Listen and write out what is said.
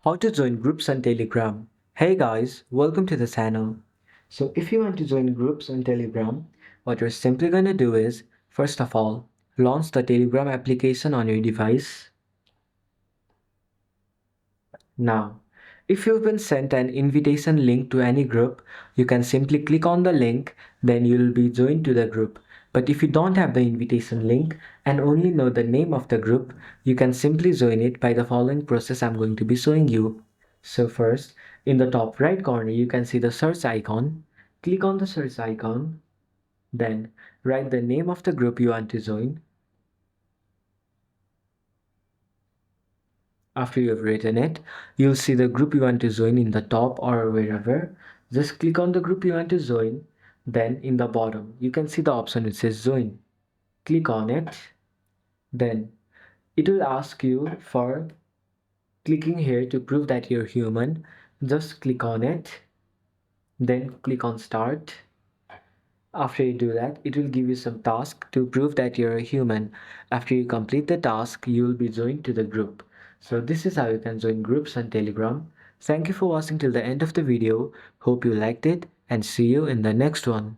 How to join groups on Telegram. Hey guys, welcome to the channel. So if you want to join groups on Telegram, what you're simply gonna do is, first of all, launch the Telegram application on your device. Now, if you've been sent an invitation link to any group, you can simply click on the link, then you'll be joined to the group. But if you don't have the invitation link and only know the name of the group, you can simply join it by the following process I'm going to be showing you. So first, in the top right corner, you can see the search icon. Click on the search icon, then write the name of the group you want to join. After you've written it, you'll see the group you want to join in the top or wherever. Just click on the group you want to join. Then in the bottom, you can see the option which says join. Click on it. Then it will ask you for clicking here to prove that you're human. Just click on it. Then click on start. After you do that, it will give you some task to prove that you're a human. After you complete the task, you will be joined to the group. So this is how you can join groups on Telegram. Thank you for watching till the end of the video. Hope you liked it and see you in the next one.